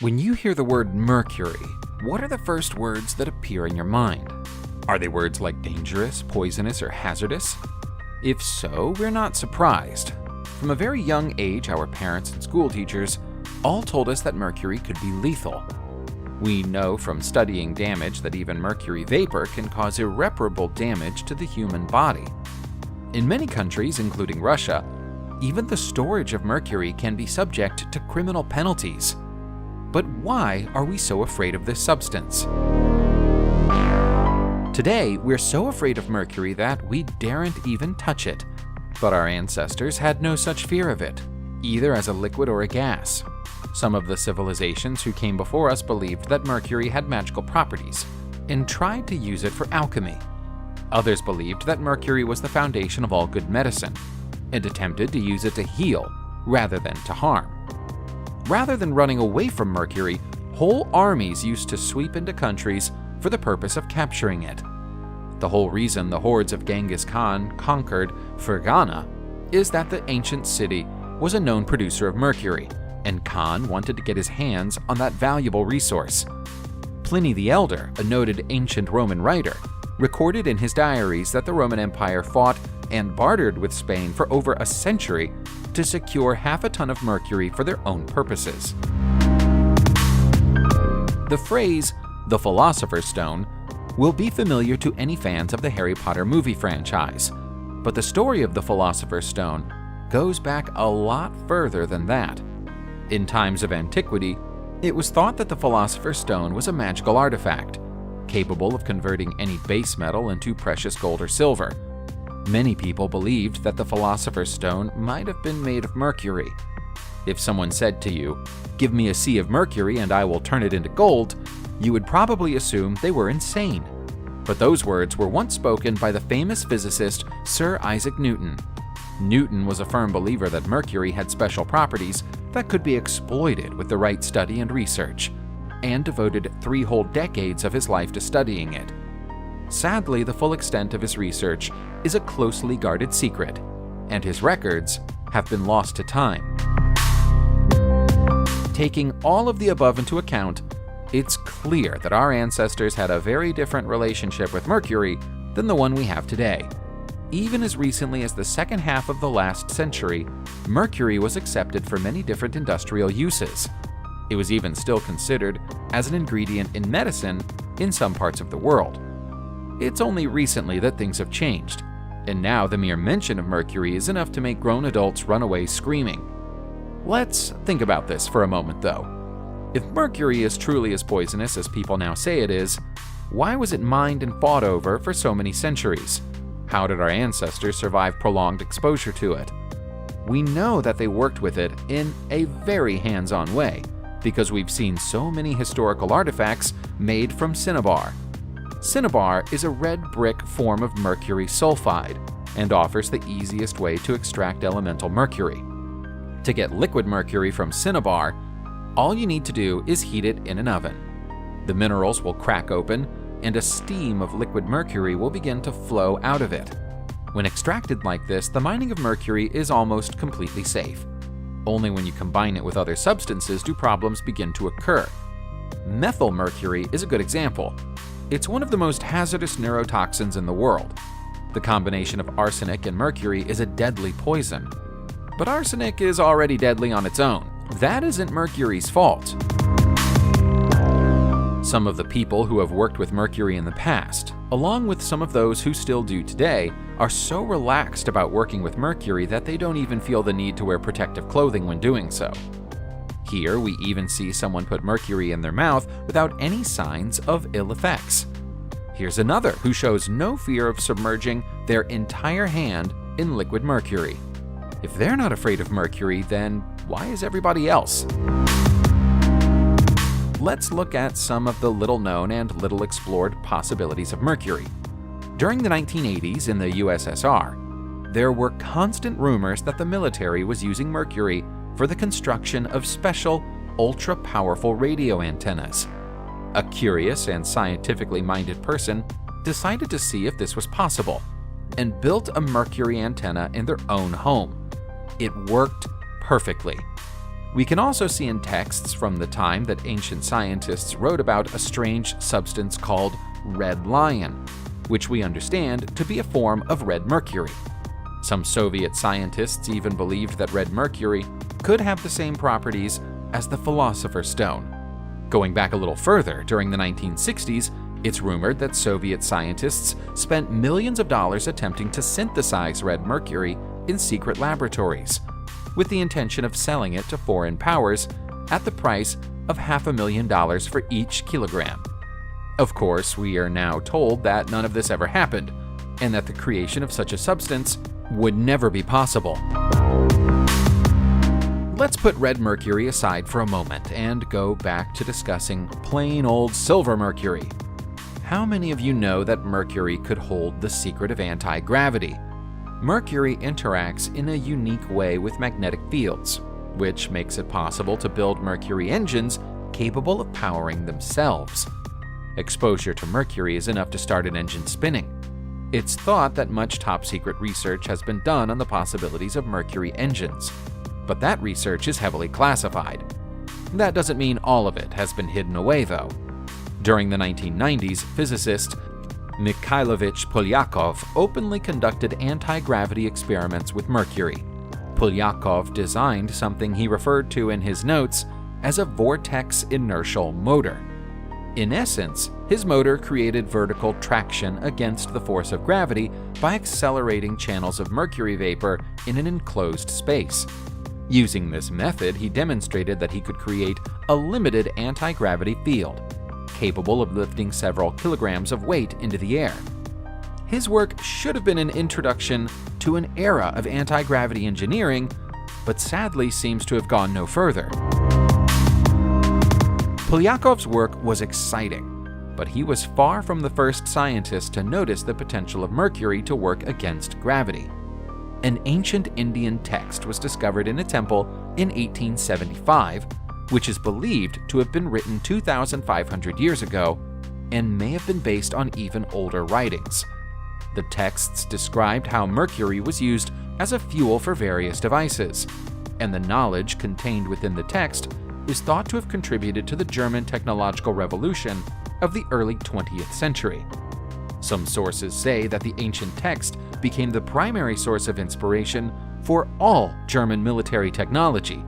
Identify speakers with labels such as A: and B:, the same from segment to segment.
A: When you hear the word mercury, what are the first words that appear in your mind? Are they words like dangerous, poisonous, or hazardous? If so, we're not surprised. From a very young age, our parents and school teachers all told us that mercury could be lethal. We know from studying damage that even mercury vapor can cause irreparable damage to the human body. In many countries, including Russia, even the storage of mercury can be subject to criminal penalties. But why are we so afraid of this substance? Today, we're so afraid of mercury that we daren't even touch it. But our ancestors had no such fear of it, either as a liquid or a gas. Some of the civilizations who came before us believed that mercury had magical properties and tried to use it for alchemy. Others believed that mercury was the foundation of all good medicine and attempted to use it to heal rather than to harm. Rather than running away from mercury, whole armies used to sweep into countries for the purpose of capturing it. The whole reason the hordes of Genghis Khan conquered Fergana is that the ancient city was a known producer of mercury, and Khan wanted to get his hands on that valuable resource. Pliny the Elder, a noted ancient Roman writer, recorded in his diaries that the Roman Empire fought and bartered with Spain for over a century to secure half a ton of mercury for their own purposes. The phrase, "the Philosopher's Stone," will be familiar to any fans of the Harry Potter movie franchise, but the story of the Philosopher's Stone goes back a lot further than that. In times of antiquity, it was thought that the Philosopher's Stone was a magical artifact, capable of converting any base metal into precious gold or silver. Many people believed that the Philosopher's Stone might have been made of mercury. If someone said to you, "Give me a sea of mercury and I will turn it into gold," you would probably assume they were insane. But those words were once spoken by the famous physicist Sir Isaac Newton. Newton was a firm believer that mercury had special properties that could be exploited with the right study and research, and devoted 3 whole decades of his life to studying it. Sadly, the full extent of his research is a closely guarded secret, and his records have been lost to time. Taking all of the above into account, it's clear that our ancestors had a very different relationship with mercury than the one we have today. Even as recently as the second half of the last century, mercury was accepted for many different industrial uses. It was even still considered as an ingredient in medicine in some parts of the world. It's only recently that things have changed, and now the mere mention of mercury is enough to make grown adults run away screaming. Let's think about this for a moment, though. If mercury is truly as poisonous as people now say it is, why was it mined and fought over for so many centuries? How did our ancestors survive prolonged exposure to it? We know that they worked with it in a very hands-on way, because we've seen so many historical artifacts made from cinnabar. Cinnabar is a red brick form of mercury sulfide and offers the easiest way to extract elemental mercury. To get liquid mercury from cinnabar, all you need to do is heat it in an oven. The minerals will crack open, and a steam of liquid mercury will begin to flow out of it. When extracted like this, the mining of mercury is almost completely safe. Only when you combine it with other substances do problems begin to occur. Methyl mercury is a good example. It's one of the most hazardous neurotoxins in the world. The combination of arsenic and mercury is a deadly poison. But arsenic is already deadly on its own. That isn't mercury's fault. Some of the people who have worked with mercury in the past, along with some of those who still do today, are so relaxed about working with mercury that they don't even feel the need to wear protective clothing when doing so. Here, we even see someone put mercury in their mouth without any signs of ill effects. Here's another who shows no fear of submerging their entire hand in liquid mercury. If they're not afraid of mercury, then why is everybody else? Let's look at some of the little-known and little-explored possibilities of mercury. During the 1980s in the USSR, there were constant rumors that the military was using mercury for the construction of special, ultra-powerful radio antennas. A curious and scientifically minded person decided to see if this was possible and built a mercury antenna in their own home. It worked perfectly. We can also see in texts from the time that ancient scientists wrote about a strange substance called red lion, which we understand to be a form of red mercury. Some Soviet scientists even believed that red mercury could have the same properties as the Philosopher's Stone. Going back a little further, during the 1960s, it's rumored that Soviet scientists spent millions of dollars attempting to synthesize red mercury in secret laboratories, with the intention of selling it to foreign powers at the price of $500,000 for each kilogram. Of course, we are now told that none of this ever happened, and that the creation of such a substance would never be possible. Let's put red mercury aside for a moment and go back to discussing plain old silver mercury. How many of you know that mercury could hold the secret of anti-gravity? Mercury interacts in a unique way with magnetic fields, which makes it possible to build mercury engines capable of powering themselves. Exposure to mercury is enough to start an engine spinning. It's thought that much top-secret research has been done on the possibilities of mercury engines, but that research is heavily classified. That doesn't mean all of it has been hidden away, though. During the 1990s, physicist Mikhailovich Polyakov openly conducted anti-gravity experiments with mercury. Polyakov designed something he referred to in his notes as a vortex inertial motor. In essence, his motor created vertical traction against the force of gravity by accelerating channels of mercury vapor in an enclosed space. Using this method, he demonstrated that he could create a limited anti-gravity field, capable of lifting several kilograms of weight into the air. His work should have been an introduction to an era of anti-gravity engineering, but sadly seems to have gone no further. Polyakov's work was exciting, but he was far from the first scientist to notice the potential of mercury to work against gravity. An ancient Indian text was discovered in a temple in 1875, which is believed to have been written 2,500 years ago and may have been based on even older writings. The texts described how mercury was used as a fuel for various devices, and the knowledge contained within the text is thought to have contributed to the German technological revolution of the early 20th century. Some sources say that the ancient text became the primary source of inspiration for all German military technology,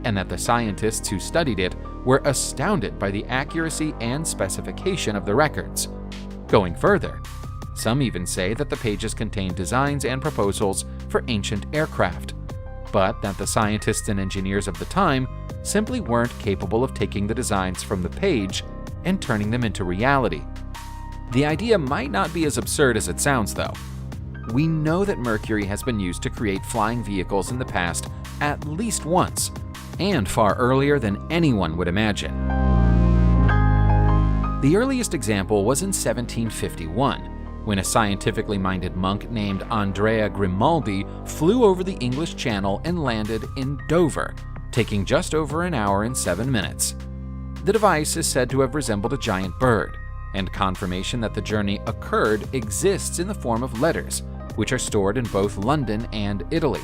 A: and that the scientists who studied it were astounded by the accuracy and specification of the records. Going further, some even say that the pages contained designs and proposals for ancient aircraft, but that the scientists and engineers of the time simply weren't capable of taking the designs from the page and turning them into reality. The idea might not be as absurd as it sounds, though. We know that mercury has been used to create flying vehicles in the past at least once, and far earlier than anyone would imagine. The earliest example was in 1751, when a scientifically minded monk named Andrea Grimaldi flew over the English Channel and landed in Dover, taking just over an hour and 7 minutes. The device is said to have resembled a giant bird, and confirmation that the journey occurred exists in the form of letters, which are stored in both London and Italy.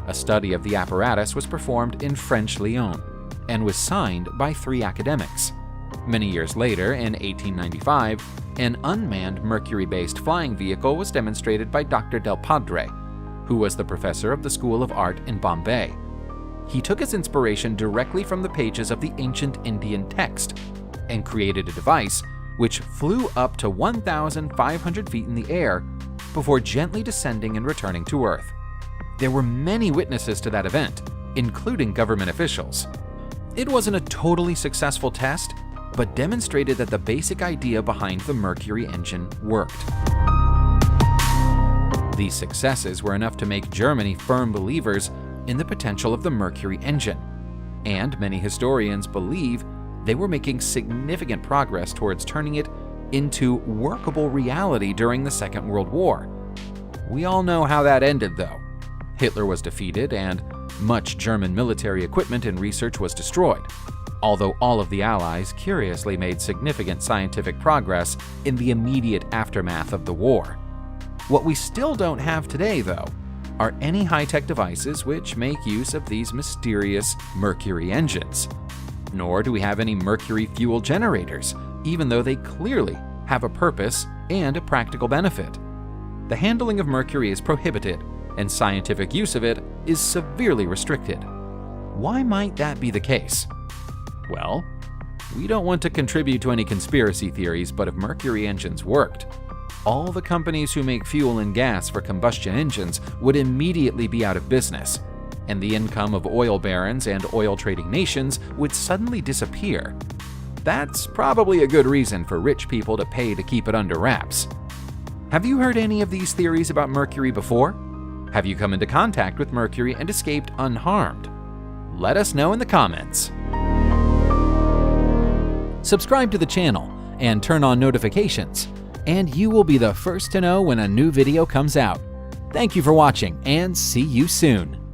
A: A study of the apparatus was performed in French Lyon and was signed by 3 academics. Many years later, in 1895, an unmanned mercury-based flying vehicle was demonstrated by Dr. Del Padre, who was the professor of the School of Art in Bombay. He took his inspiration directly from the pages of the ancient Indian text and created a device which flew up to 1,500 feet in the air before gently descending and returning to Earth. There were many witnesses to that event, including government officials. It wasn't a totally successful test, but demonstrated that the basic idea behind the mercury engine worked. These successes were enough to make Germany firm believers in the potential of the mercury engine, and many historians believe they were making significant progress towards turning it into workable reality during the Second World War. We all know how that ended, though. Hitler was defeated, and much German military equipment and research was destroyed, although all of the Allies curiously made significant scientific progress in the immediate aftermath of the war. What we still don't have today, though, are any high-tech devices which make use of these mysterious mercury engines. Nor do we have any mercury fuel generators, even though they clearly have a purpose and a practical benefit. The handling of mercury is prohibited, and scientific use of it is severely restricted. Why might that be the case? Well, we don't want to contribute to any conspiracy theories, but if mercury engines worked, all the companies who make fuel and gas for combustion engines would immediately be out of business, and the income of oil barons and oil trading nations would suddenly disappear. That's probably a good reason for rich people to pay to keep it under wraps. Have you heard any of these theories about mercury before? Have you come into contact with mercury and escaped unharmed? Let us know in the comments. Subscribe to the channel and turn on notifications, and you will be the first to know when a new video comes out. Thank you for watching, and see you soon.